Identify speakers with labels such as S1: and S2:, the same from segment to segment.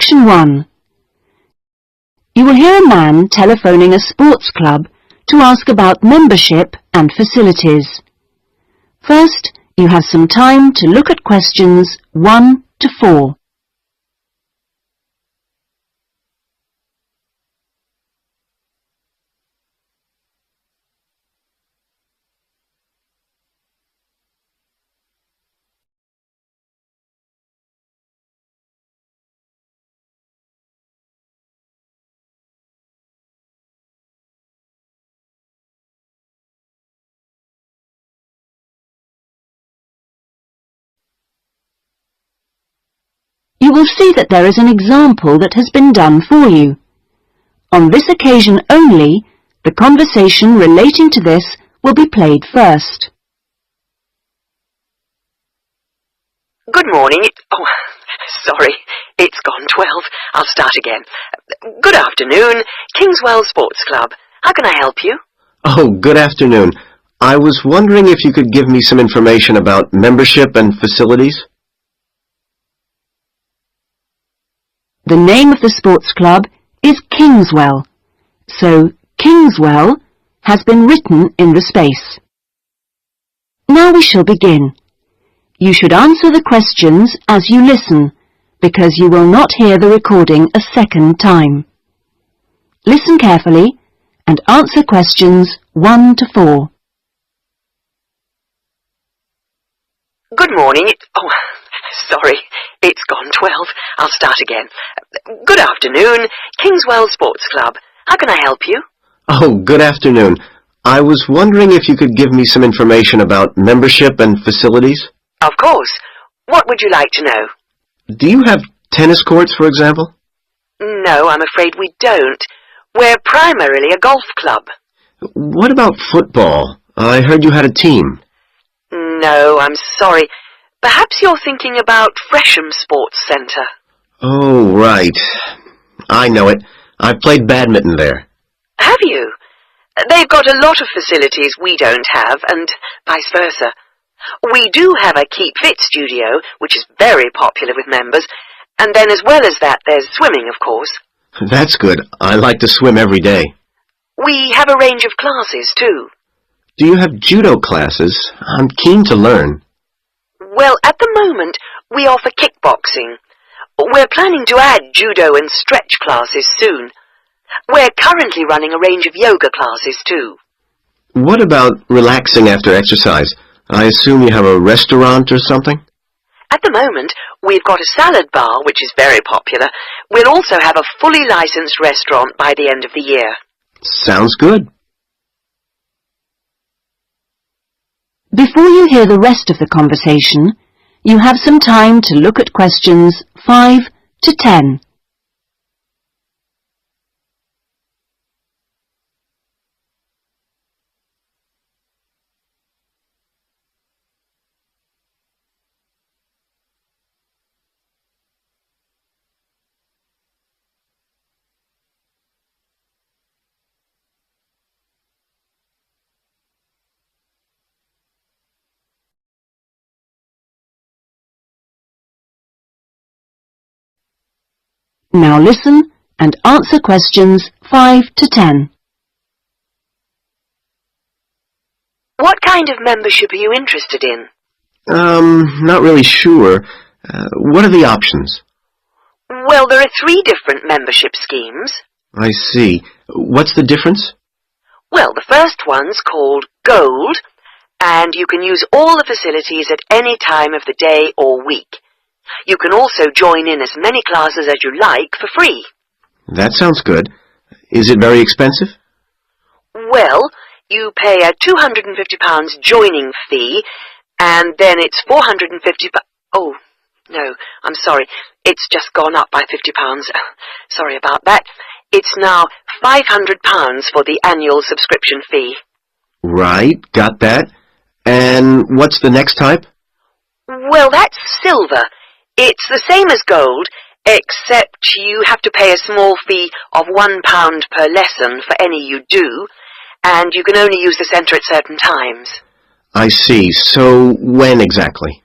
S1: Section 1. You will hear a man telephoning a sports club to ask about membership and facilities. First, you have some time to look at questions 1 to 4. You will see that there is an example that has been done for you. On this occasion only, the conversation relating to this will be played first.
S2: Good morning. Sorry, it's gone 12. I'll start again. Good afternoon, Kingswell Sports Club. How can I help you?
S3: Oh, good afternoon. I was wondering if you could give me some information about membership and facilities.
S1: The name of the sports club is Kingswell, so Kingswell has been written in the space. Now we shall begin. You should answer the questions as you listen, because you will not hear the recording a second time. Listen carefully and answer questions 1 to 4.
S2: Good morning. Sorry, it's gone 12. I'll start again. Good afternoon, Kingswell Sports Club. How can I help you?
S3: Oh, good afternoon. I was wondering if you could give me some information about membership and facilities.
S2: Of course. What would you like to know?
S3: Do you have tennis courts, for example?
S2: No, I'm afraid we don't. We're primarily a golf club.
S3: What about football? I heard you had a team.
S2: No, I'm sorry. Perhaps you're thinking about Fresham Sports Centre.
S3: Oh, right. I know it. I've played badminton there.
S2: Have you? They've got a lot of facilities we don't have, and vice versa. We do have a Keep Fit studio, which is very popular with members, and then as well as that, there's swimming, of course.
S3: That's good. I like to swim every day.
S2: We have a range of classes, too.
S3: Do you have judo classes? I'm keen to learn.
S2: Well, at the moment, we offer kickboxing. We're planning to add judo and stretch classes soon. We're currently running a range of yoga classes, too.
S3: What about relaxing after exercise? I assume you have a restaurant or something?
S2: At the moment, we've got a salad bar, which is very popular. We'll also have a fully licensed restaurant by the end of the year.
S3: Sounds good.
S1: Before you hear the rest of the conversation, you have some time to look at questions 5 to 10. Now listen and answer questions 5 to 10.
S2: What kind of membership are you interested in?
S3: Not really sure. What are the options?
S2: Well, there are 3 different membership schemes.
S3: I see. What's the difference?
S2: Well, the first one's called Gold, and you can use all the facilities at any time of the day or week. You can also join in as many classes as you like for free.
S3: That sounds good. Is it very expensive?
S2: Well, you pay a £250 joining fee, and then it's £450. Oh, no, I'm sorry. It's just gone up by £50. Sorry about that. It's now £500 for the annual subscription fee.
S3: Right, got that. And what's the next type?
S2: Well, that's silver. It's the same as gold, except you have to pay a small fee of £1 per lesson for any you do, and you can only use the centre at certain times.
S3: I see. So when exactly?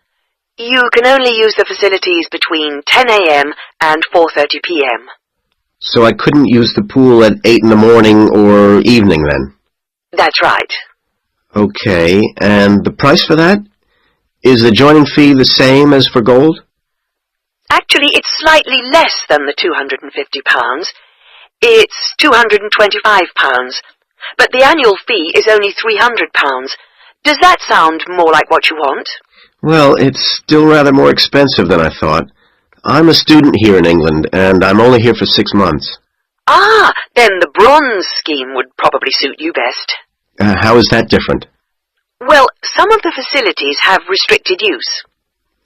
S2: You can only use the facilities between 10 a.m. and 4:30 p.m.
S3: So I couldn't use the pool at 8 in the morning or evening then?
S2: That's right.
S3: Okay, and the price for that? Is the joining fee the same as for gold?
S2: Actually, it's slightly less than the £250. It's £225. But the annual fee is only £300. Does that sound more like what you want?
S3: Well, it's still rather more expensive than I thought. I'm a student here in England, and I'm only here for 6 months.
S2: Ah, then the bronze scheme would probably suit you best.
S3: How is that different?
S2: Well, some of the facilities have restricted use.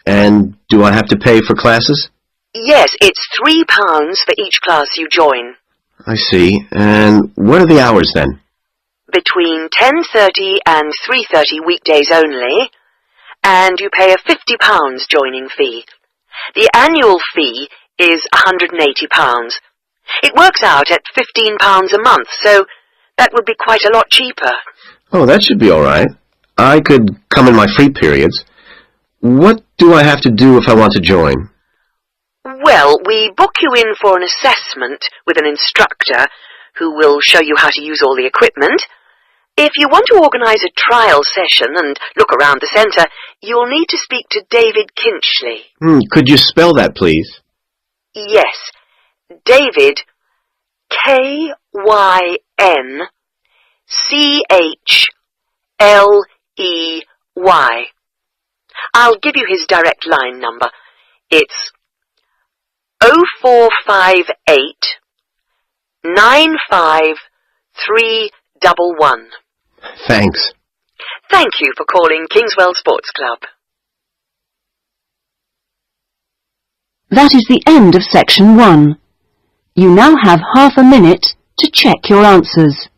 S3: And do I have to pay for classes?
S2: Yes, it's £3 for each class you join.
S3: I see. And what are the hours then?
S2: Between 10:30 and 3:30 weekdays only, and you pay a £50 joining fee. The annual fee is £180. It works out at £15 a month, so that would be quite a lot cheaper.
S3: Oh, that should be all right. I could come in my free periods. What do I have to do if I want to join?
S2: Well, we book you in for an assessment with an instructor who will show you how to use all the equipment. If you want to organise a trial session and look around the centre, you'll need to speak to David Kinchley.
S3: Could you spell that, please?
S2: Yes, David, K-Y-N-C-H-L-E-Y. I'll give you his direct line number. It's 0458 95311.
S3: Thanks.
S2: Thank you for calling Kingswell Sports Club.
S1: That is the end of section 1. You now have half a minute to check your answers.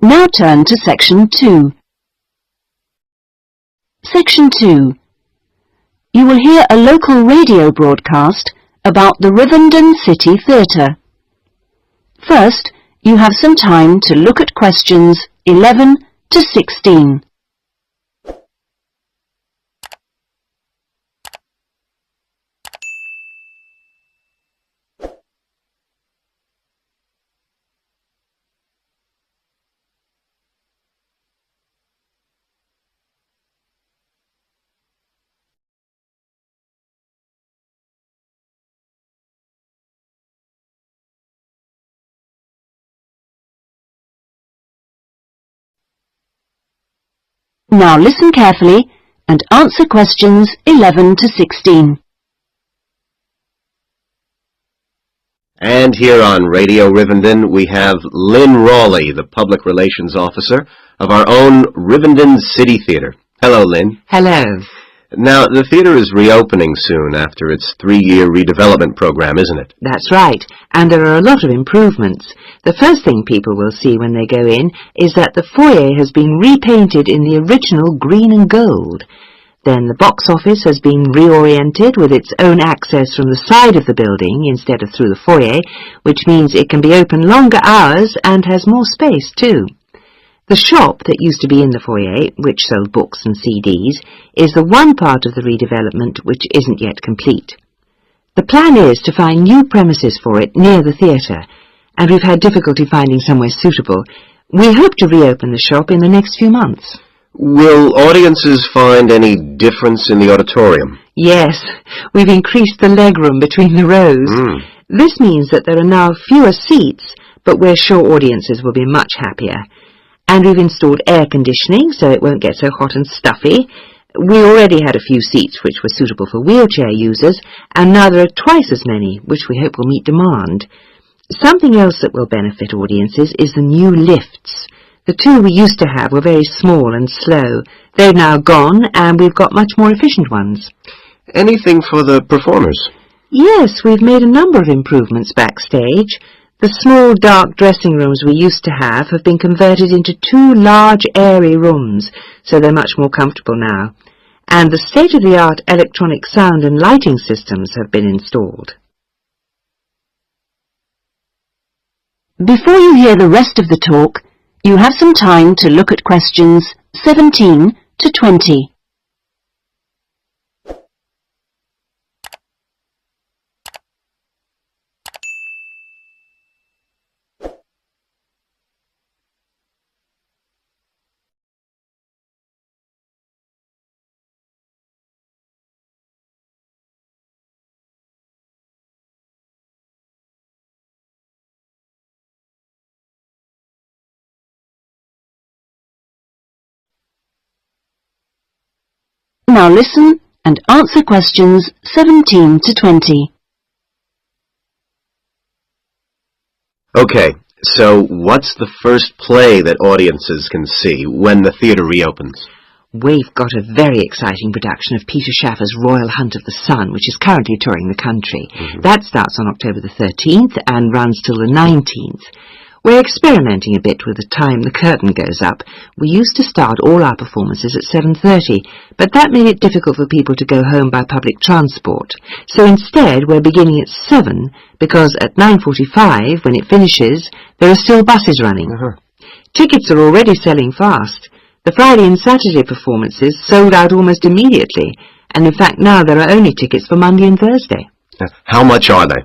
S1: Now turn to section 2. Section 2. You will hear a local radio broadcast about the Rivendell City Theatre. First, you have some time to look at questions 11 to 16. Now listen carefully and answer questions 11 to 16.
S3: And here on Radio Rivendell, we have Lynn Rawley, the Public Relations Officer of our own Rivendell City Theatre. Hello, Lynn.
S4: Hello.
S3: Now, the theatre is reopening soon after its 3-year redevelopment program, isn't it?
S4: That's right, and there are a lot of improvements. The first thing people will see when they go in is that the foyer has been repainted in the original green and gold. Then the box office has been reoriented with its own access from the side of the building instead of through the foyer, which means it can be open longer hours and has more space too. The shop that used to be in the foyer, which sold books and CDs, is the one part of the redevelopment which isn't yet complete. The plan is to find new premises for it near the theatre, and we've had difficulty finding somewhere suitable. We hope to reopen the shop in the next few months.
S3: Will audiences find any difference in the auditorium?
S4: Yes, we've increased the legroom between the rows. This means that there are now fewer seats, but we're sure audiences will be much happier. And we've installed air conditioning so it won't get so hot and stuffy. We already had a few seats which were suitable for wheelchair users, and now there are twice as many, which we hope will meet demand. Something else that will benefit audiences is the new lifts. The 2 we used to have were very small and slow. They've now gone, and we've got much more efficient ones.
S3: Anything for the performers?
S4: Yes, we've made a number of improvements backstage. The small dark dressing rooms we used to have been converted into 2 large airy rooms, so they're much more comfortable now. And the state-of-the-art electronic sound and lighting systems have been installed.
S1: Before you hear the rest of the talk, you have some time to look at questions 17 to 20. Now listen and answer questions 17 to 20.
S3: Okay, so what's the first play that audiences can see when the theatre reopens?
S4: We've got a very exciting production of Peter Shaffer's Royal Hunt of the Sun, which is currently touring the country. That starts on October the 13th and runs till the 19th. We're experimenting a bit with the time the curtain goes up. We used to start all our performances at 7:30, but that made it difficult for people to go home by public transport. So instead, we're beginning at 7, because at 9:45, when it finishes, there are still buses running. Tickets are already selling fast. The Friday and Saturday performances sold out almost immediately, and in fact now there are only tickets for Monday and Thursday.
S3: How much are they?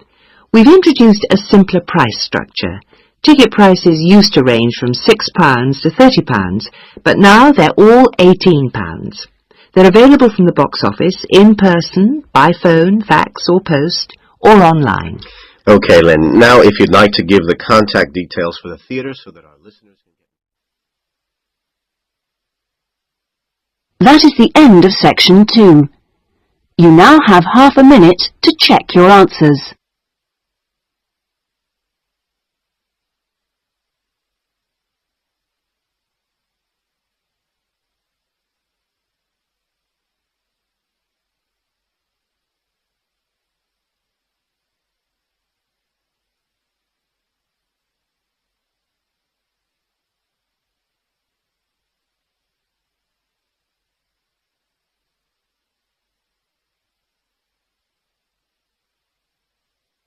S4: We've introduced a simpler price structure. Ticket prices used to range from £6 to £30, but now they're all £18. They're available from the box office, in person, by phone, fax or post, or online.
S3: Okay, Lynn, now if you'd like to give the contact details for the theatre so that our listeners can get...
S1: That is the end of section 2. You now have half a minute to check your answers.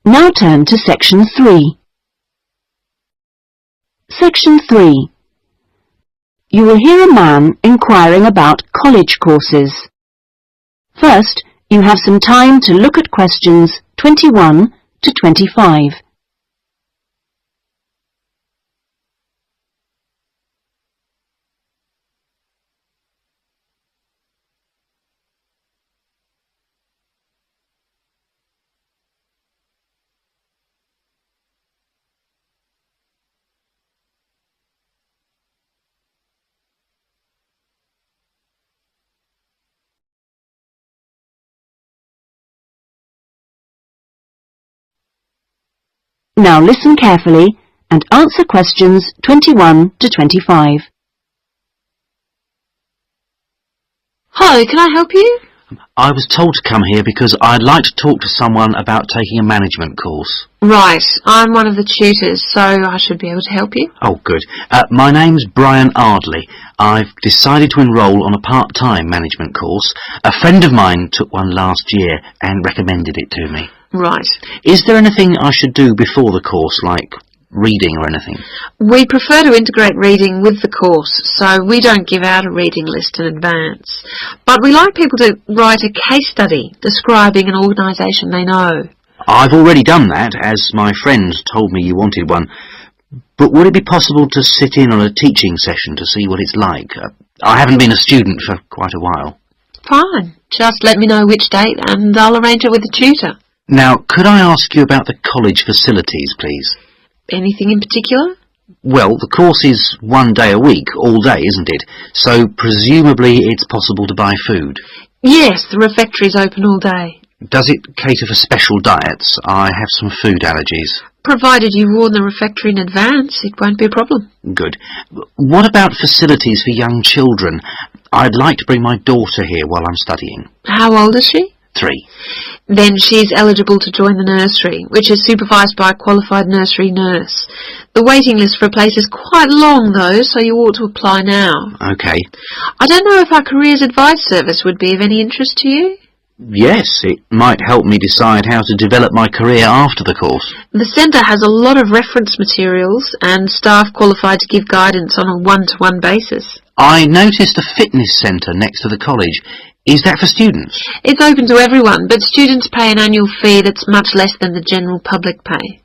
S1: Now turn to section 3. Section 3. You will hear a man inquiring about college courses. First, you have some time to look at questions 21 to 25. Now listen carefully and answer questions 21 to 25.
S5: Hi, can I help you?
S6: I was told to come here because I'd like to talk to someone about taking a management course.
S5: Right, I'm one of the tutors, so I should be able to help you.
S6: Oh, good. My name's Brian Ardley. I've decided to enrol on a part-time management course. A friend of mine took one last year and recommended it to me.
S5: Right.
S6: Is there anything I should do before the course, like reading or anything?
S5: We prefer to integrate reading with the course, so we don't give out a reading list in advance. But we like people to write a case study describing an organisation they know.
S6: I've already done that, as my friend told me you wanted one. But would it be possible to sit in on a teaching session to see what it's like? I haven't been a student for quite a while.
S5: Fine. Just let me know which date and I'll arrange it with the tutor.
S6: Now, could I ask you about the college facilities, please?
S5: Anything in particular?
S6: Well, the course is 1 day a week, all day, isn't it? So presumably it's possible to buy food.
S5: Yes, the refectory's open all day.
S6: Does it cater for special diets? I have some food allergies.
S5: Provided you warn the refectory in advance, it won't be a problem.
S6: Good. What about facilities for young children? I'd like to bring my daughter here while I'm studying.
S5: How old is she?
S6: 3.
S5: Then she's eligible to join the nursery, which is supervised by a qualified nursery nurse. The waiting list for a place is quite long though, so you ought to apply now.
S6: OK.
S5: I don't know if our careers advice service would be of any interest to you.
S6: Yes, it might help me decide how to develop my career after the course.
S5: The centre has a lot of reference materials and staff qualified to give guidance on a one-to-one basis.
S6: I noticed a fitness centre next to the college. Is that for students?
S5: It's open to everyone, but students pay an annual fee that's much less than the general public pay.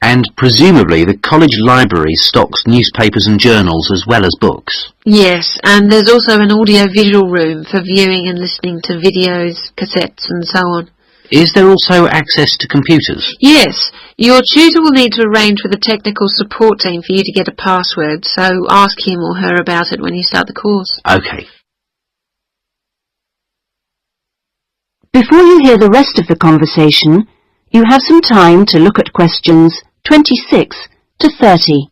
S6: And presumably the college library stocks newspapers and journals as well as books.
S5: Yes, and there's also an audio-visual room for viewing and listening to videos, cassettes and so on.
S6: Is there also access to computers?
S5: Yes, your tutor will need to arrange with the technical support team for you to get a password, so ask him or her about it when you start the course.
S6: OK.
S1: Before you hear the rest of the conversation, you have some time to look at questions 26 to 30.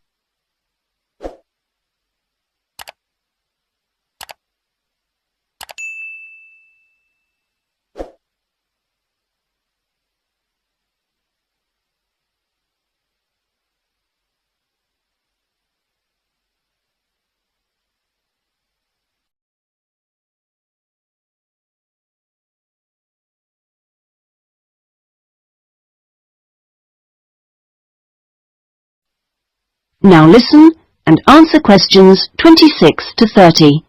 S1: Now listen and answer questions 26 to 30.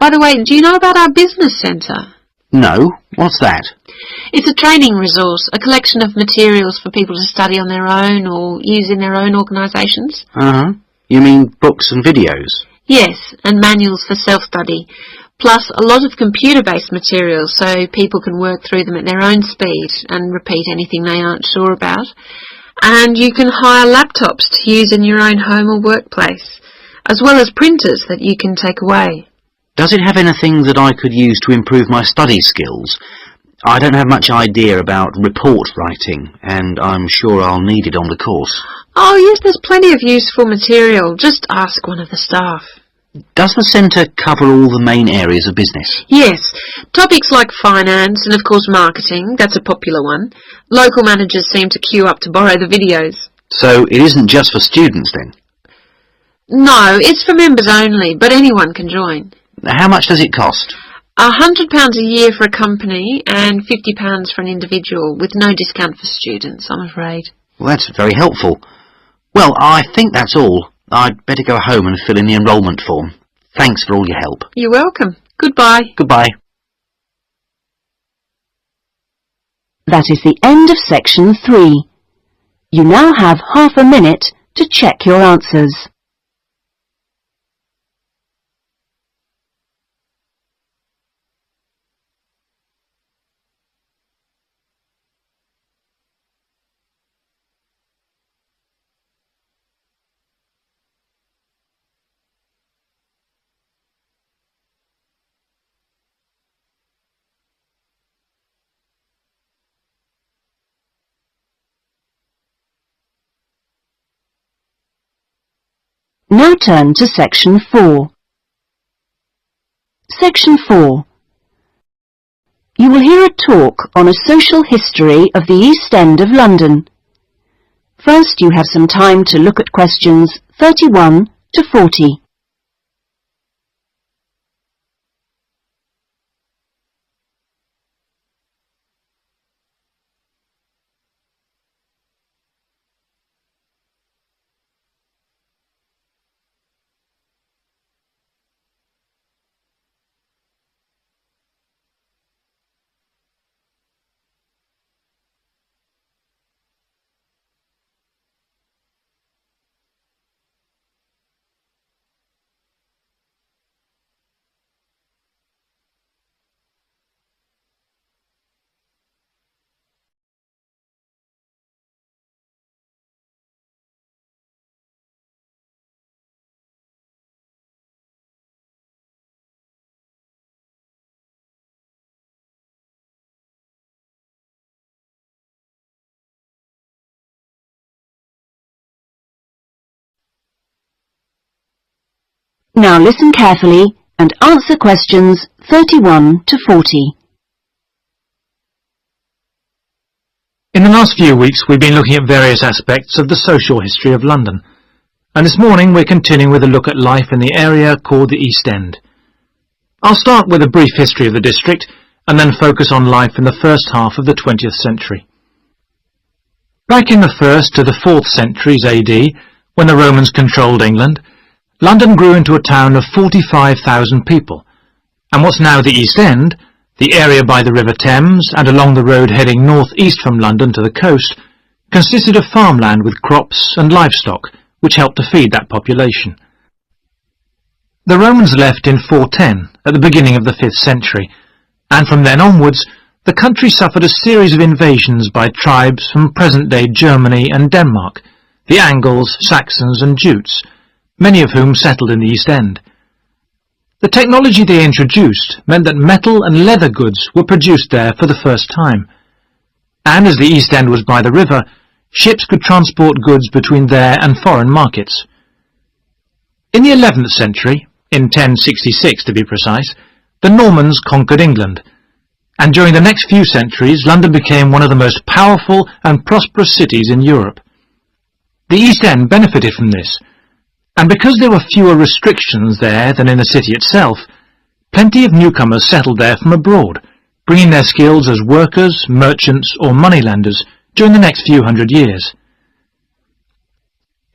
S5: By the way, do you know about our business centre?
S6: No, what's that?
S5: It's a training resource, a collection of materials for people to study on their own or use in their own organisations.
S6: You mean books and videos?
S5: Yes, and manuals for self-study, plus a lot of computer-based materials so people can work through them at their own speed and repeat anything they aren't sure about. And you can hire laptops to use in your own home or workplace, as well as printers that you can take away.
S6: Does it have anything that I could use to improve my study skills? I don't have much idea about report writing, and I'm sure I'll need it on the course.
S5: Oh yes, there's plenty of useful material. Just ask one of the staff.
S6: Does the centre cover all the main areas of business?
S5: Yes, topics like finance and of course marketing, that's a popular one. Local managers seem to queue up to borrow the videos.
S6: So it isn't just for students then?
S5: No, it's for members only, but anyone can join.
S6: How much does it cost?
S5: £100 a year for a company and £50 for an individual, with no discount for students, I'm afraid.
S6: Well, that's very helpful. Well, I think that's all. I'd better go home and fill in the enrolment form. Thanks for all your help.
S5: You're welcome. Goodbye.
S6: Goodbye.
S1: That is the end of section 3. You now have half a minute to check your answers. Now turn to section 4. Section 4. You will hear a talk on a social history of the East End of London. First, you have some time to look at questions 31 to 40. Now listen carefully and answer questions 31 to 40.
S7: In the last few weeks we've been looking at various aspects of the social history of London, and this morning we're continuing with a look at life in the area called the East End. I'll start with a brief history of the district and then focus on life in the first half of the 20th century. Back in the 1st to the 4th centuries AD, when the Romans controlled England, London grew into a town of 45,000 people, and what's now the East End, the area by the River Thames and along the road heading north-east from London to the coast, consisted of farmland with crops and livestock, which helped to feed that population. The Romans left in 410, at the beginning of the 5th century, and from then onwards, the country suffered a series of invasions by tribes from present-day Germany and Denmark, the Angles, Saxons and Jutes, many of whom settled in the East End. The technology they introduced meant that metal and leather goods were produced there for the first time, and as the East End was by the river, ships could transport goods between there and foreign markets. In the 11th century, in 1066 to be precise, the Normans conquered England, and during the next few centuries London became one of the most powerful and prosperous cities in Europe. The East End benefited from this, and because there were fewer restrictions there than in the city itself, plenty of newcomers settled there from abroad, bringing their skills as workers, merchants or moneylenders during the next few hundred years.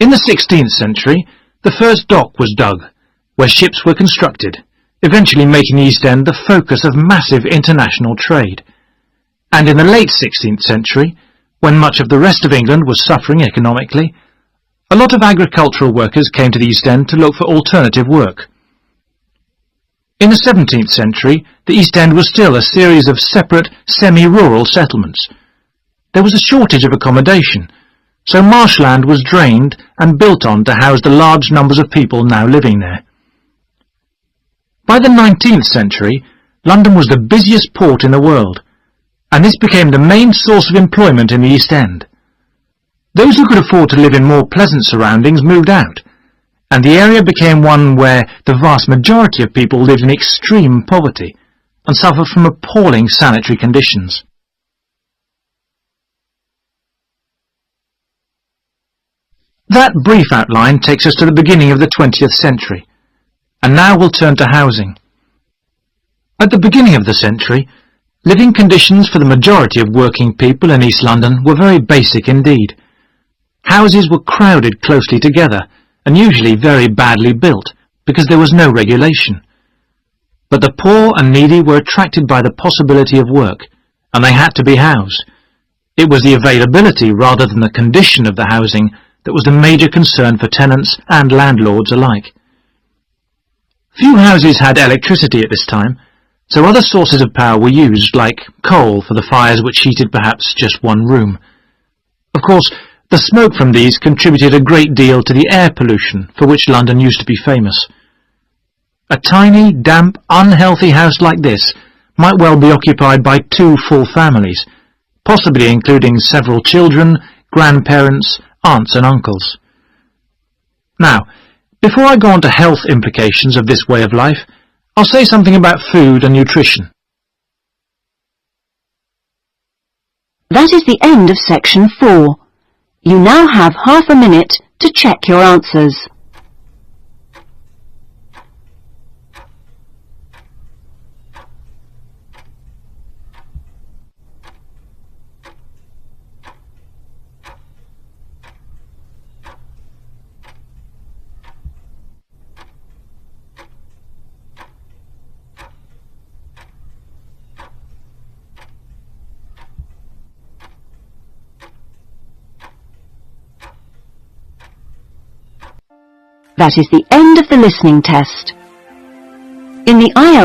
S7: In the 16th century, the first dock was dug, where ships were constructed, eventually making the East End the focus of massive international trade. And in the late 16th century, when much of the rest of England was suffering economically, a lot of agricultural workers came to the East End to look for alternative work. In the 17th century, the East End was still a series of separate, semi-rural settlements. There was a shortage of accommodation, so marshland was drained and built on to house the large numbers of people now living there. By the 19th century, London was the busiest port in the world, and this became the main source of employment in the East End. Those who could afford to live in more pleasant surroundings moved out, and the area became one where the vast majority of people lived in extreme poverty and suffered from appalling sanitary conditions. That brief outline takes us to the beginning of the 20th century, and now we'll turn to housing. At the beginning of the century, living conditions for the majority of working people in East London were very basic indeed. Houses were crowded closely together, and usually very badly built, because there was no regulation. But the poor and needy were attracted by the possibility of work, and they had to be housed. It was the availability rather than the condition of the housing that was the major concern for tenants and landlords alike. Few houses had electricity at this time, so other sources of power were used, like coal for the fires which heated perhaps just one room. Of course, the smoke from these contributed a great deal to the air pollution for which London used to be famous. A tiny, damp, unhealthy house like this might well be occupied by 2 full families, possibly including several children, grandparents, aunts and uncles. Now, before I go on to health implications of this way of life, I'll say something about food and nutrition.
S1: That is the end of section 4. You now have half a minute to check your answers. That is the end of the listening test. In the IELTS